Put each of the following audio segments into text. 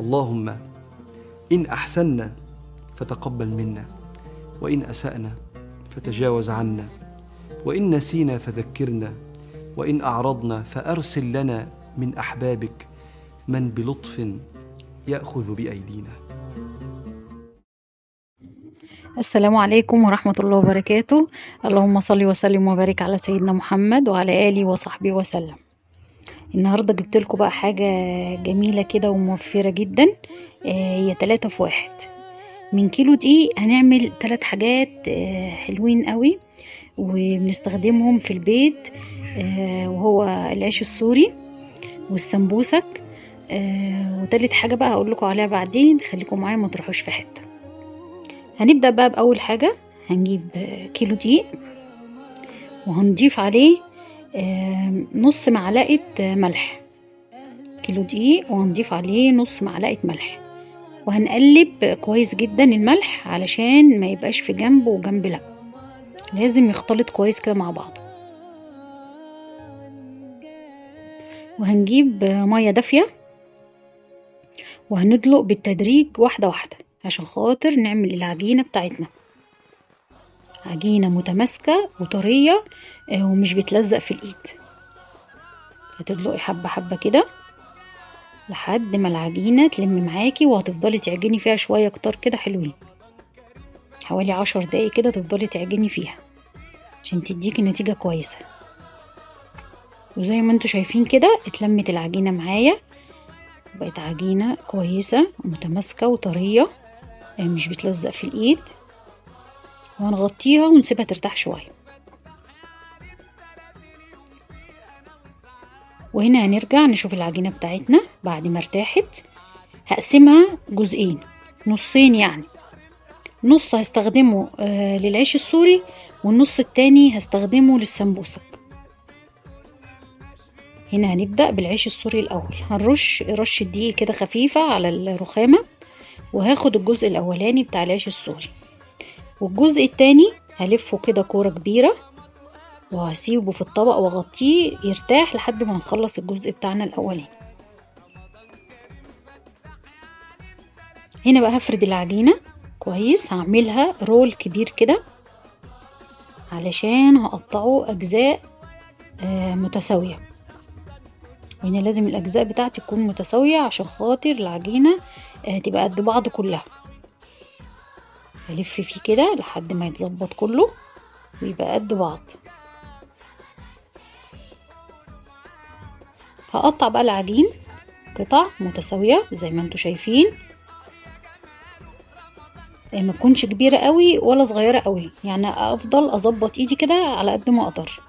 اللهم إن أحسنا فتقبل منا، وإن أسأنا فتجاوز عنا، وإن نسينا فذكرنا، وإن أعرضنا فأرسل لنا من أحبابك من بلطف يأخذ بأيدينا. السلام عليكم ورحمة الله وبركاته. اللهم صل وسلم وبارك على سيدنا محمد وعلى آله وصحبه وسلم. النهاردة جبت لكم بقى حاجة جميلة كده وموفرة جدا. هي 3 في 1. من كيلو دقيق هنعمل 3 حاجات حلوين قوي وبنستخدمهم في البيت، وهو العيش السوري والسمبوسك. وتالت حاجة بقى هقول لكم عليها بعدين، خليكم معايا ما تروحوش في حتة. هنبدأ بقى بأول حاجة، هنجيب كيلو دقيق وهنضيف عليه نص معلقة ملح. كيلو دقيق وهنضيف عليه نص معلقة ملح، وهنقلب كويس جدا الملح علشان ما يبقاش في جنب وجنب، لا لازم يختلط كويس كده مع بعض. وهنجيب مية دافية وهندلق بالتدريج واحدة واحدة عشان خاطر نعمل العجينة بتاعتنا، عجينة متماسكة وطرية ومش بتلزق في الايد. هتدلقي حبة حبة كده لحد ما العجينة تلم معاكي، وهتفضلي تعجني فيها شوية كتار كده حلوين، حوالي 10 دقايق كده تفضلي تعجني فيها عشان تديكي نتيجة كويسة. وزي ما انتوا شايفين كده اتلمت العجينة معايا، بقت عجينة كويسة ومتماسكة وطرية مش بتلزق في الايد. وهنغطيها ونسيبها ترتاح شوية. وهنا هنرجع نشوف العجينة بتاعتنا بعد ما ارتاحت. هقسمها جزئين، نصين يعني، نص هستخدمه للعيش السوري والنص التاني هستخدمه للسمبوسك. هنا هنبدأ بالعيش السوري الأول. هنرش رشة دقيق كده خفيفة على الرخامة، وهاخد الجزء الأولاني بتاع العيش السوري، والجزء التاني هلفه كده كورة كبيرة وهسيبه في الطبق واغطيه يرتاح لحد ما نخلص الجزء بتاعنا الأولاني. هنا بقى هفرد العجينة كويس، هعملها رول كبير كده علشان هقطعه أجزاء متساوية. وهنا لازم الأجزاء بتاعتي تكون متساوية عشان خاطر العجينة تبقى قد بعض كلها. هلف فيه كده لحد ما يتظبط كله ويبقى قد بعض. هقطع بقى العجين قطع متساوية زي ما انتوا شايفين، ما تكونش كبيرة قوي ولا صغيرة قوي، يعني افضل اظبط ايدي كده على قد ما اقدر.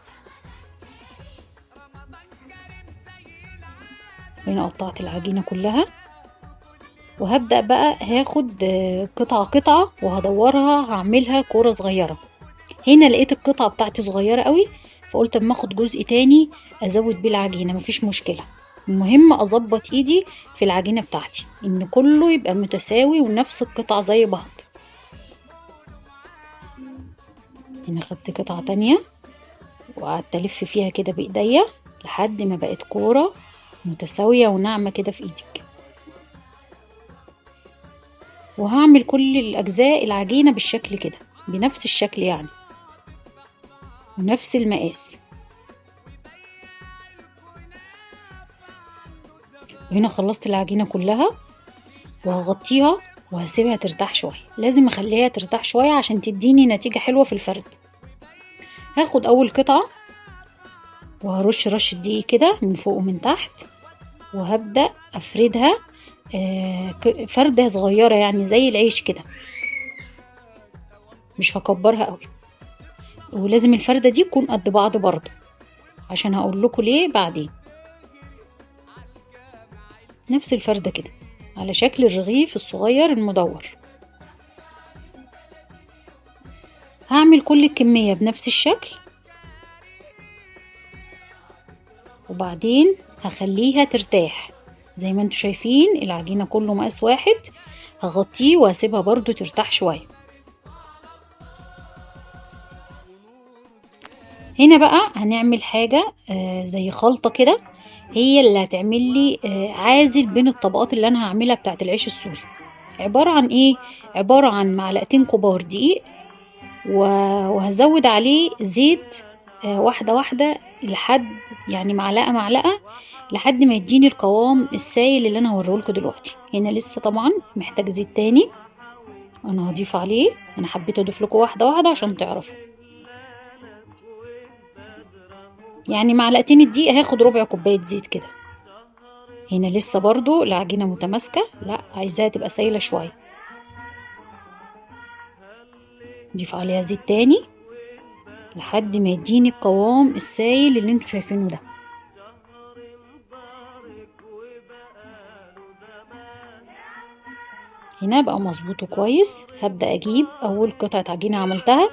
هنا قطعت العجينة كلها، وهبدأ بقى هاخد قطعة قطعة وهدورها هعملها كورة صغيرة. هنا لقيت القطعة بتاعتي صغيرة قوي، فقلت اما اخد جزء تاني ازود بيه العجينة، مفيش مشكلة. المهم اظبط ايدي في العجينة بتاعتي ان كله يبقى متساوي ونفس القطعة زي بعض. هنا خدت قطعة تانية وقعدت الف فيها كده بايديا لحد ما بقت كورة متساوية وناعمة كده في ايدك. وهعمل كل الاجزاء العجينة بالشكل كده، بنفس الشكل يعني ونفس المقاس. وهنا خلصت العجينة كلها وهغطيها وهسيبها ترتاح شوية. لازم اخليها ترتاح شوية عشان تديني نتيجة حلوة في الفرد. هاخد اول قطعة وهرش رشة دقيق كده من فوق ومن تحت، وهبدأ افردها فردة صغيرة يعني زي العيش كده، مش هكبرها قوي. ولازم الفردة دي تكون قد بعض برضو عشان هقول لكم ليه بعدين. نفس الفردة كده على شكل الرغيف الصغير المدور. هعمل كل الكمية بنفس الشكل، وبعدين هخليها ترتاح زي ما انتوا شايفين. العجينة كله مقاس واحد، هغطيه وهسيبها برضو ترتاح شوية. هنا بقى هنعمل حاجة زي خلطة كده. هي اللي هتعمل لي عازل بين الطبقات اللي انا هعملها بتاعت العيش السوري. عبارة عن ايه؟ عبارة عن معلقتين كبار دقيق، وهزود عليه زيت واحدة واحدة، لحد يعني معلقة معلقة، لحد ما يديني القوام السائل اللي انا هوريهولكوا دلوقتي. هنا لسه طبعا محتاج زيت تاني، انا هضيف عليه. انا حبيت اضيف لكم واحدة واحدة عشان تعرفوا. يعني معلقتين الدقيق هاخد ربع كوباية زيت كده. هنا لسه برضو العجينة متماسكة، لا عايزاها تبقى سايلة شوية. ضيف عليها زيت تاني لحد ما يديني القوام السائل اللي انتوا شايفينه ده. هنا بقى مظبوط كويس. هبدأ اجيب اول قطعة عجينة عملتها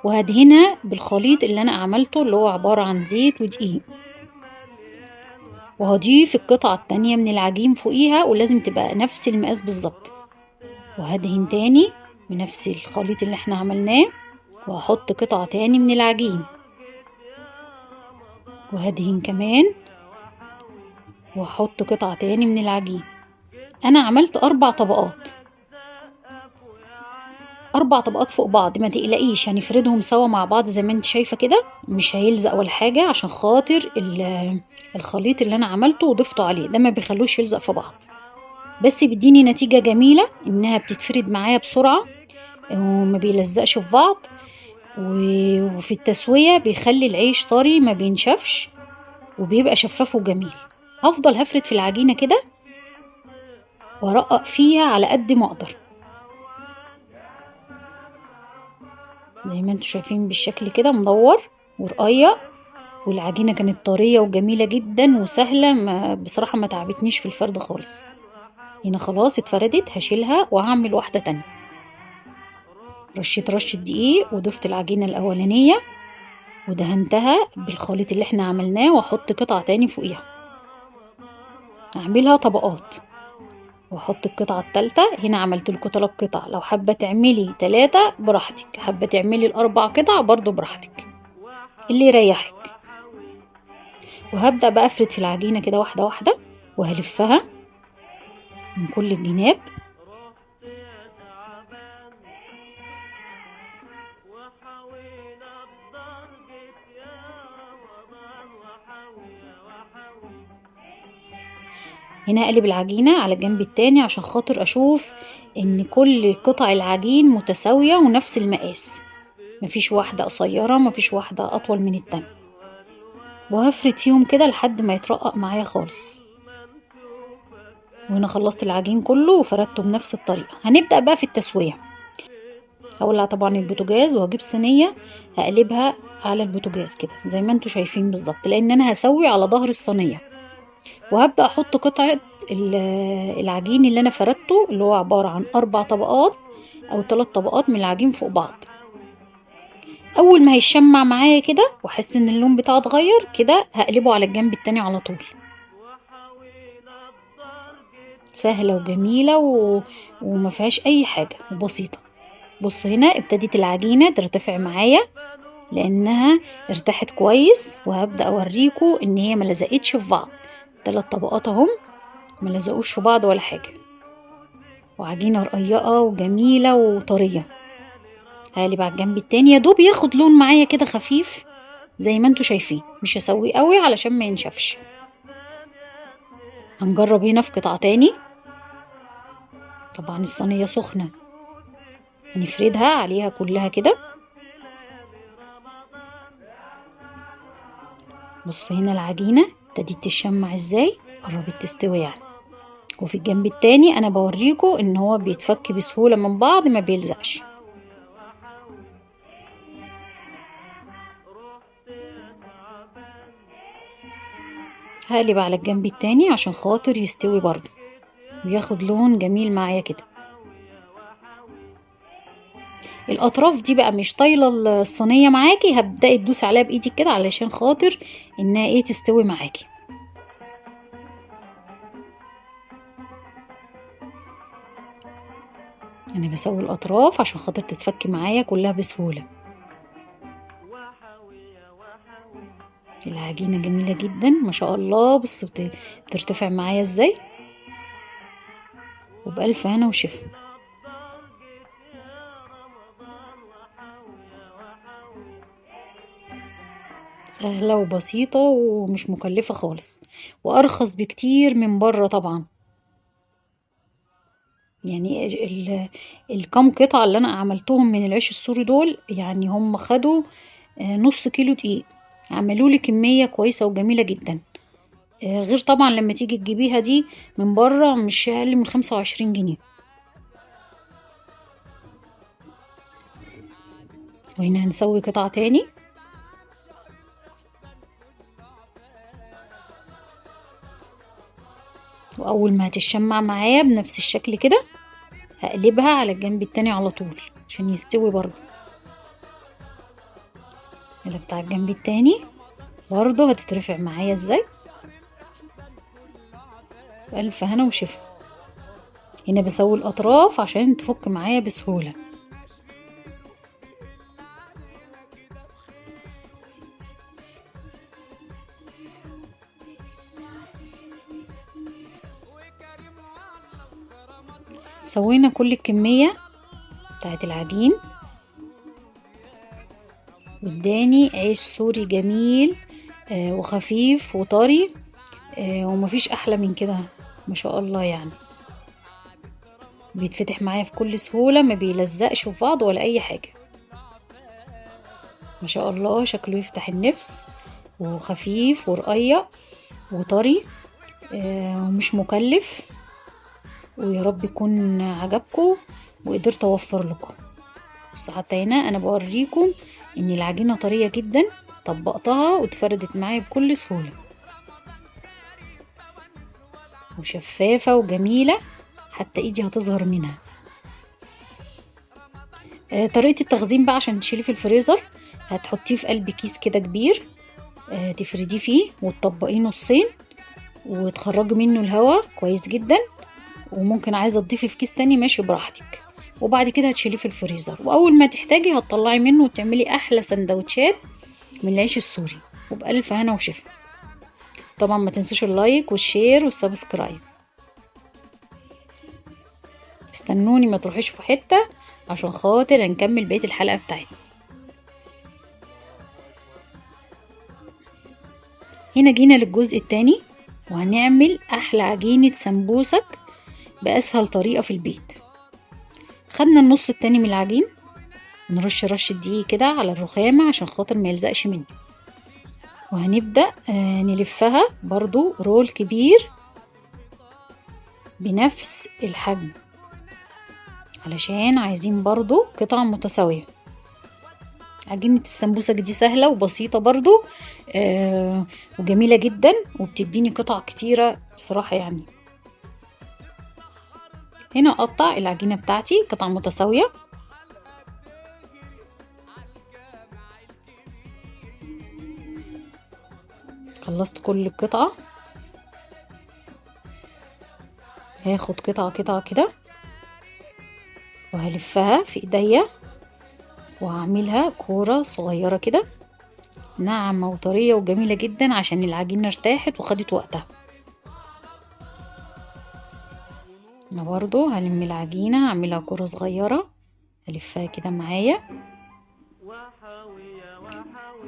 وهدهنها بالخليط اللي انا عملته، اللي هو عبارة عن زيت ودقيق، وهضيف القطعة التانية من العجين فوقيها، ولازم تبقى نفس المقاس بالظبط. وهدهن تاني بنفس الخليط اللي احنا عملناه، وهحط قطعة تاني من العجين، وهدهن كمان، وهحط قطعة تاني من العجين. انا عملت 4 طبقات، 4 طبقات فوق بعض. ما تقلقيش، هنفردهم سوا مع بعض زي ما انت شايفة كده، مش هيلزق ولا حاجة، عشان خاطر الخليط اللي انا عملته وضفته عليه ده ما بيخلوش يلزق في بعض. بس بيديني نتيجة جميلة، انها بتتفرد معايا بسرعة وما بيلزقش في بعض، وفي التسوية بيخلي العيش طري ما بينشفش، وبيبقى شفاف وجميل. هفضل هفرد في العجينة كده وارقق فيها على قد ما اقدر، زي ما انتوا شايفين بالشكل كده مدور ورقيق. والعجينة كانت طرية وجميلة جدا وسهلة، بصراحة ما تعبتنيش في الفرد خالص. هنا خلاص اتفردت، هشيلها وهعمل واحدة تانية. رشة دقيق وضفت العجينة الأولانية ودهنتها بالخليط اللي احنا عملناه، واحط قطعة تاني فوقيها. اعملها طبقات واحط القطعة التالتة. هنا عملت لكم 3 قطع، لو حابة تعملي 3 براحتك، حابة تعملي ال4 قطع برضو براحتك، اللي يريحك. وهبدأ بقى افرد في العجينة كده واحدة واحدة، وهلفها من كل الجناب. هنا اقلب العجينة على الجنب التاني عشان خاطر اشوف ان كل قطع العجين متساوية ونفس المقاس، مفيش واحدة قصيرة مفيش واحدة اطول من التانية. وهفرد فيهم كده لحد ما يترقق معايا خالص. وهنا خلصت العجين كله وفردته بنفس الطريقة. هنبدأ بقى في التسوية. هولع طبعا البوتاجاز وهجيب صينية هقلبها على البوتاجاز كده زي ما انتوا شايفين بالظبط، لان انا هسوي على ظهر الصينية. وهبدأ احط قطعة العجين اللي انا فردته، اللي هو عبارة عن 4 طبقات او 3 طبقات من العجين فوق بعض. اول ما هيشمع معايا كده واحس ان اللون بتاعه اتغير كده، هقلبه على الجنب التاني على طول. سهلة وجميلة وما فيهاش اي حاجة وبسيطة. بصوا هنا ابتدت العجينة ترتفع معايا لانها ارتاحت كويس، وهبدأ اوريكم ان هي ما لزقتش في بعض. 3 طبقات اهم ما لزقوش في بعض ولا حاجة، وعجينة رقيقة وجميلة وطرية. هقلب على الجنب التاني يا دوب ياخد لون معايا كده خفيف زي ما انتوا شايفين، مش هسويه قوي علشان ما ينشفش. هنجرب هنا في قطعة تاني. طبعا الصينية سخنة، هنفردها عليها كلها كده. بص هنا العجينة ابتدت تشمع ازاي، قربت تستوي يعني. وفي الجنب التاني انا بوريكم ان هو بيتفك بسهولة من بعض ما بيلزقش. هقلب على الجنب التاني عشان خاطر يستوي برضو وياخد لون جميل معايا كده. الاطراف دي بقى مش طايله الصينيه معاكي، هبدأي تدوسي عليها بايدك كده علشان خاطر انها تستوي معاكي. انا بسوي الاطراف عشان خاطر تتفك معايا كلها بسهوله. العجينة جميلة جدا ما شاء الله. بصوا بترتفع معايا ازاي، وبألف هنا وشفا. سهلة وبسيطة ومش مكلفة خالص، وأرخص بكتير من بره طبعا. يعني الكام قطعة اللي أنا عملتهم من العيش السوري دول، يعني هم خدوا نص كيلو دقيق، عملوا لي كمية كويسة وجميلة جدا. غير طبعا لما تيجي تجيبيها دي من بره مش أقل من 25 جنيه. وهنا هنسوي قطعة تاني. وأول ما هتشمع معايا بنفس الشكل كده هقلبها على الجنب التاني على طول عشان يستوي برضه. قلبت على الجنب التاني برضه هتترفع معايا ازاي، بألف هنا وشفا. هنا بسوي الأطراف عشان تفك معايا بسهولة. سوينا كل الكمية بتاعت العجين، واداني عيش سوري جميل وخفيف وطري، ومفيش احلى من كده ما شاء الله. يعني بيتفتح معايا في كل سهولة، ما بيلزقش في بعض ولا اي حاجة. ما شاء الله شكله يفتح النفس، وخفيف ورقيق وطري ومش مكلف. ويا رب يكون عجبكم وقدرت اوفر لكم. بصوا حتى هنا انا بوريكم ان العجينة طرية جدا، طبقتها واتفردت معايا بكل سهولة وشفافة وجميلة، حتى ايدي هتظهر منها. طريقة التخزين بقى عشان تشيليه في الفريزر، هتحطيه في قلب كيس كده كبير، تفرديه فيه وتطبقيه نصين وتخرجي منه الهواء كويس جدا. وممكن عايزة تضيفي في كيس تاني ماشي براحتك. وبعد كده هتشيليه في الفريزر، واول ما تحتاجي هتطلعي منه وتعملي احلى سندوتشات من العيش السوري، وبألف هنا وشفا. طبعا ما تنسوش اللايك والشير والسبسكرايب. استنوني ما تروحيش في حتة عشان خاطر هنكمل بقية الحلقة بتاعتنا. هنا جينا للجزء التاني، وهنعمل احلى عجينة سمبوسك بأسهل طريقة في البيت. خدنا النص التاني من العجين، نرش رشة دقيق كده على الرخامة عشان خاطر ما يلزقش مني. وهنبدأ نلفها برضو رول كبير بنفس الحجم، علشان عايزين برضو قطع متساوية. عجينة السمبوسك دي سهلة وبسيطة برضو وجميلة جدا، وبتديني قطع كتيرة بصراحة. يعني هنا اقطع العجينة بتاعتي قطع متساوية. خلصت كل القطعة، هاخد قطعة قطعة كده وهلفها في ايديا، وهعملها كورة صغيرة كده ناعمة وطرية وجميلة جدا عشان العجينة ارتاحت وخدت وقتها. انا برضو هلم العجينة هعملها كورة صغيرة، هلفها كده معايا،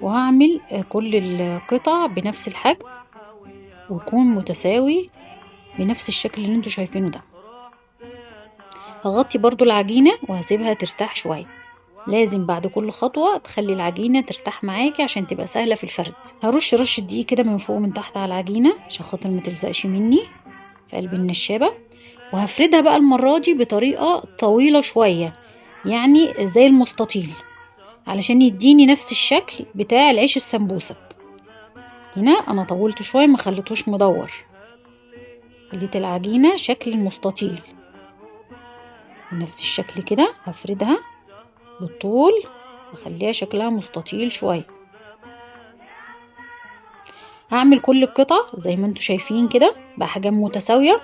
وهعمل كل القطع بنفس الحجم ويكون متساوي بنفس الشكل اللي انتوا شايفينه ده. هغطي برضو العجينة وهسيبها ترتاح شوية. لازم بعد كل خطوة تخلي العجينة ترتاح معاكي عشان تبقى سهلة في الفرد. هرش رشة دقيق كده من فوق ومن تحت على العجينة عشان خاطر ما تلزقش مني في قلب النشابة. وهفردها بقى المرة دي بطريقة طويلة شوية، يعني زي المستطيل، علشان يديني نفس الشكل بتاع العيش السمبوسك. هنا انا طولته شوية ما خليتهوش مدور، خليت العجينة شكل المستطيل بنفس الشكل كده. هفردها بالطول واخليها شكلها مستطيل شوية. هعمل كل القطع زي ما انتوا شايفين كده بأحجام متساوية،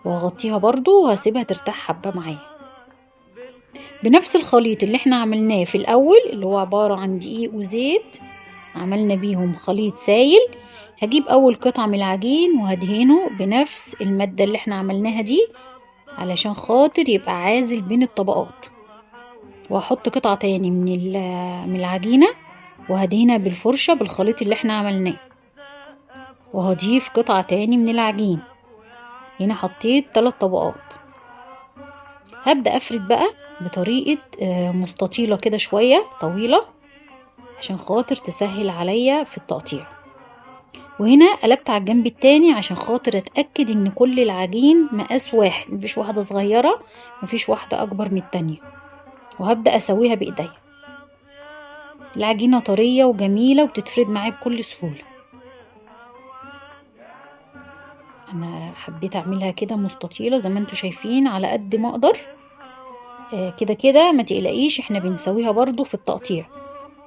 وهغطيها برضو وهسيبها ترتاح حبة معايا بنفس الخليط اللي احنا عملناه في الاول، اللي هو عبارة عن دقيق وزيت عملنا بيهم خليط سايل، هجيب اول قطعة من العجين وهدهنه بنفس المادة اللي احنا عملناها دي علشان خاطر يبقى عازل بين الطبقات، وهحط قطعة تاني من العجينة وهدهنها بالفرشة بالخليط اللي احنا عملناه، وهضيف قطعة تاني من العجين. هنا حطيت 3 طبقات. هبدأ افرد بقى بطريقة مستطيلة كده شوية طويلة عشان خاطر تسهل عليا في التقطيع. وهنا قلبت على الجنب التاني عشان خاطر اتأكد ان كل العجين مقاس واحد، مفيش واحدة صغيرة مفيش واحدة اكبر من التانية، وهبدأ اسويها بايديا. العجينة طرية وجميلة وبتتفرد معايا بكل سهولة. انا حبيت اعملها كده مستطيلة زي ما انتوا شايفين على قد ما اقدر. كده كده ما تقلقيش، احنا بنسويها برضو في التقطيع،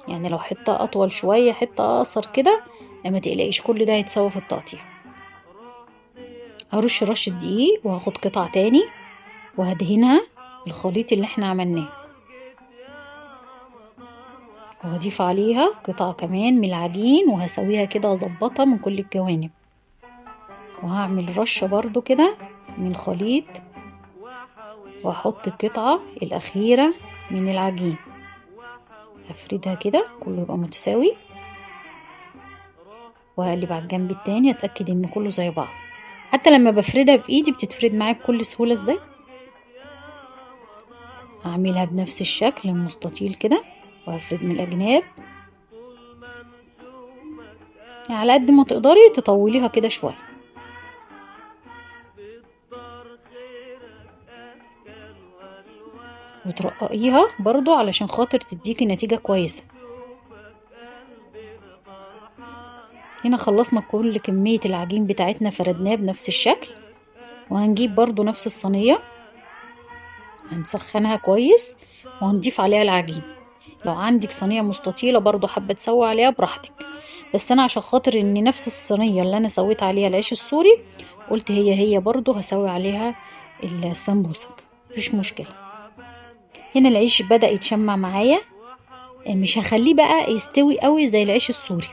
يعني لو حتة اطول شوية حتة اقصر كده ما تقلقيش، كل ده هيتسوى في التقطيع. هرش رشة دقيق وهاخد قطعة تاني وهدهنها بالخليط اللي احنا عملناه، وهضيف عليها قطعة كمان من العجين وهسويها كده اظبطها من كل الجوانب، وهعمل رشة برضو كده من خليط، وهحط القطعة الأخيرة من العجين، هفردها كده كله يبقى متساوي، وهقلب على الجنب التاني اتأكد ان كله زي بعض. حتى لما بفردها بايدي بتتفرد معايا بكل سهولة. ازاي هعملها بنفس الشكل المستطيل كده، وهفرد من الأجناب، يعني على قد ما تقدري تطوليها كده شوية، وترققيها برضو علشان خاطر تديكي نتيجة كويسة. هنا خلصنا كل كمية العجين بتاعتنا، فردناه بنفس الشكل، وهنجيب برضو نفس الصينية هنسخنها كويس وهنضيف عليها العجين. لو عندك صينية مستطيلة برضو حابة تسوي عليها براحتك، بس انا عشان خاطر ان نفس الصينية اللي انا سويت عليها العيش السوري قلت هي برضو هسوي عليها السمبوسك، مفيش مشكلة. هنا العيش بدأ يتشمع معايا، مش هخليه بقى يستوي قوي زي العيش السوري،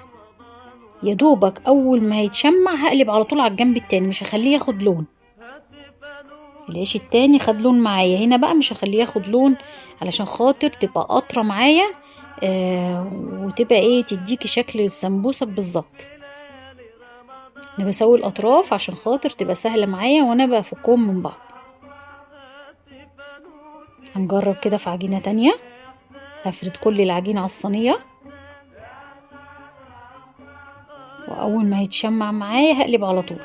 يا دوبك اول ما يتشمع هقلب على طول على الجنب التاني، مش هخليه ياخد لون. العيش التاني خد لون معايا، هنا بقى مش هخليه ياخد لون علشان خاطر تبقى قطرة معايا وتبقى ايه تديكي شكل السمبوسك بالظبط. انا بسوي الاطراف عشان خاطر تبقى سهلة معايا وانا بفكهم من بعض. هنجرب كده في عجينة تانية، هفرد كل العجين على الصينية، واول ما يتشمع معايا هقلب على طول.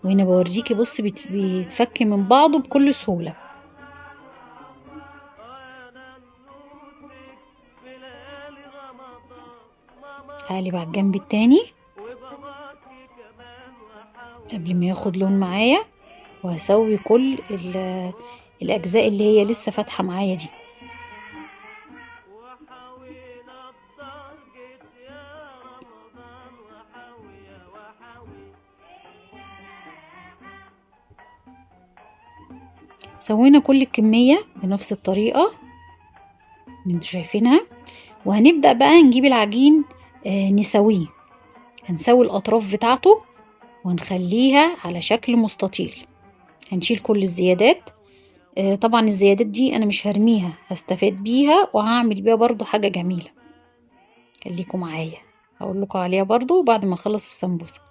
وهنا بوريكي بص بيتفك من بعضه بكل سهولة. هقلب على الجنب التاني قبل ما ياخد لون معايا، وهسوي كل الأجزاء اللي هي لسه فاتحة معايا دي. سوينا كل الكمية بنفس الطريقة اللي انتوا شايفينها، وهنبدأ بقى نجيب العجين نسويه. هنسوي الأطراف بتاعته ونخليها على شكل مستطيل. هنشيل كل الزيادات، طبعا الزيادات دي انا مش هرميها، هستفاد بيها وهعمل بيها برضو حاجة جميلة. خليكم معايا هقول لكم عليها برضو بعد ما اخلص السمبوسة.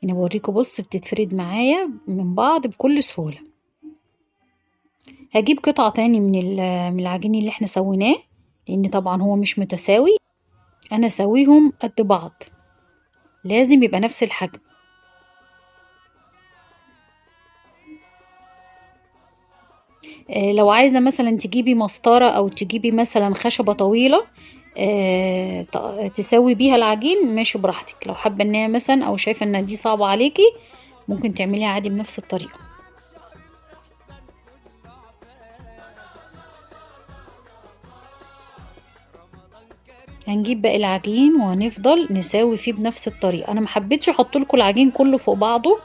هنا بوريكم بص بتتفرد معايا من بعض بكل سهولة. هجيب قطعة تاني من العجين اللي احنا سويناه، لان طبعا هو مش متساوي، انا سويهم قد بعض، لازم يبقى نفس الحجم. لو عايزة مثلا تجيبي مسطرة او تجيبي مثلا خشبة طويلة تسوي بيها العجين ماشي براحتك. لو حابة ان هي مثلا او شايفة ان دي صعبة عليكي ممكن تعمليها عادي بنفس الطريقة. هنجيب باقي العجين وهنفضل نساوي فيه بنفس الطريقة. انا محبتش احط لكم العجين كله فوق بعضه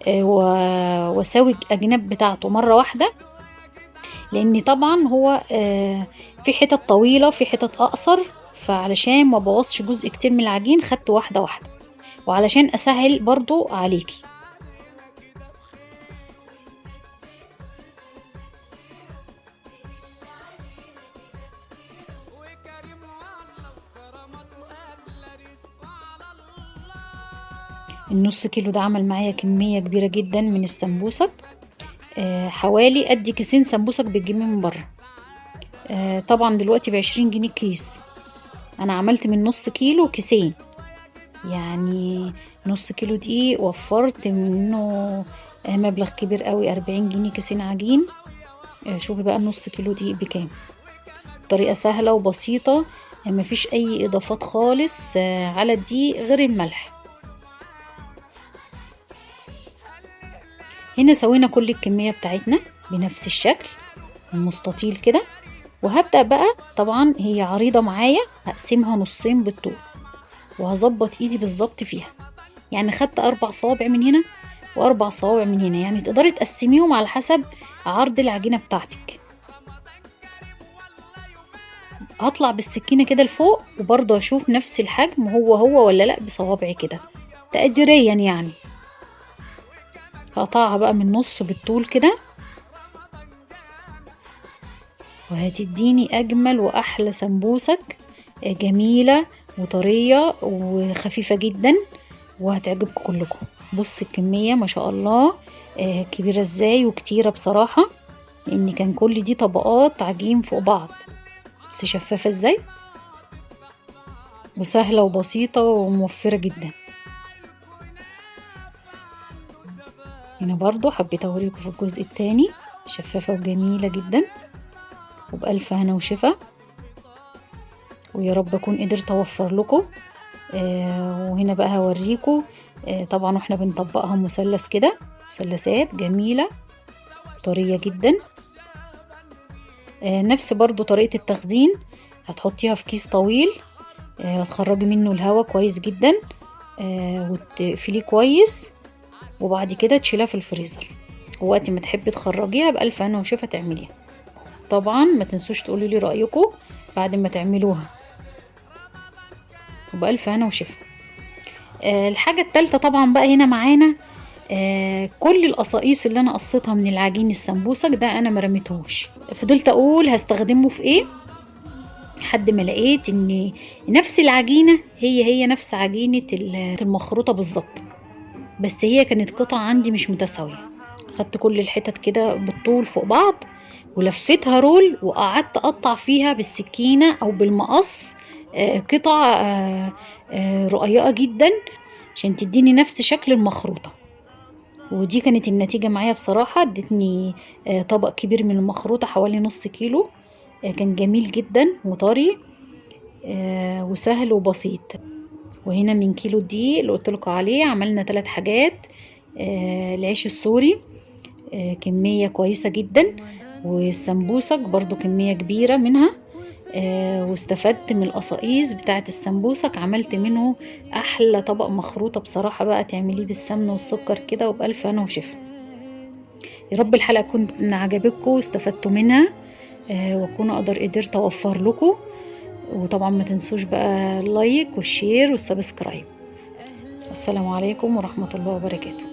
واساوي الاجناب بتاعته مرة واحدة، لان طبعا هو في حتت طويلة في حتت اقصر، فعلشان ما بوظش جزء كتير من العجين خدت واحدة واحدة، وعلشان اسهل برضو عليكي. النص كيلو ده عمل معايا كمية كبيرة جدا من السمبوسك، حوالي قد كيسين سمبوسك بتجيبيه من بره. طبعا دلوقتي ب20 جنيه كيس، انا عملت من نص كيلو كيسين، يعني نص كيلو دقيق وفرت منه مبلغ كبير قوي، 40 جنيه كيسين عجين. شوفي بقى النص كيلو دقيق بكام. طريقة سهلة وبسيطة، مفيش اي اضافات خالص على الدقيق غير الملح. هنا سوينا كل الكمية بتاعتنا بنفس الشكل المستطيل كده، وهبدأ بقى طبعا هي عريضة معايا هقسمها نصين بالطول، وهظبط ايدي بالظبط فيها. يعني خدت 4 صوابع من هنا و4 صوابع من هنا، يعني تقدري تقسميهم على حسب عرض العجينة بتاعتك. هطلع بالسكينة كده لفوق، وبرضه اشوف نفس الحجم هو ولا لا بصوابعي كده تقديريا يعني. هقطعها بقى من النص بالطول كده، وهتديني اجمل واحلى سمبوسك، جميلة وطرية وخفيفة جدا، وهتعجبكم كلكم. بص الكمية ما شاء الله كبيرة ازاي وكتيرة بصراحة، لان كان كل دي طبقات عجين فوق بعض. بس شفافة ازاي وسهلة وبسيطة وموفرة جدا. هنا برضو حبيت اوريكم في الجزء التاني، شفافة وجميلة جدا، وبألف هنا وشفا. ويا رب اكون قدرت اوفر لكم. وهنا بقى هوريكم طبعا واحنا بنطبقها مثلث كده، مثلثات جميلة طرية جدا. نفس برضو طريقة التخزين، هتحطيها في كيس طويل، هتخرجي منه الهواء كويس جدا، وتقفليه كويس، وبعد كده تشيلها في الفريزر، ووقت ما تحبي تخرجيها بألف هنا وشفا تعمليها. طبعا ما تنسوش تقولوا لي رأيكم بعد ما تعملوها، وبألف هنا وشفا. الحاجة التالتة طبعا بقى هنا معانا كل القصاقيص اللي انا قصيتها من العجين السمبوسك ده انا مرميتهوش، فضلت اقول هستخدمه في ايه، لحد ما لقيت ان نفس العجينة هي نفس عجينة المخروطة بالظبط، بس هي كانت قطع عندي مش متساوية. خدت كل الحتت كده بالطول فوق بعض، ولفتها رول، وقعدت اقطع فيها بالسكينة او بالمقص قطع رقيقة جدا عشان تديني نفس شكل المخروطة. ودي كانت النتيجة معايا بصراحة، ادتني طبق كبير من المخروطة حوالي نص كيلو، كان جميل جدا وطري وسهل وبسيط. وهنا من كيلو الدقيق اللي قلتلكم عليه عملنا 3 حاجات. العيش السوري كمية كويسة جدا، والسمبوسك برضو كمية كبيرة منها، واستفدت من القصاقيص بتاعة السمبوسك، عملت منه احلى طبق مخروطة بصراحة بقى، تعمليه بالسمنة والسكر كده وبألف هنا وشفا. يا رب الحلقة تكون عجبتكم واستفدتوا منها، واكون قدرت اوفر لكم. وطبعا ما تنسوش بقى اللايك والشير والسبسكرايب. السلام عليكم ورحمة الله وبركاته.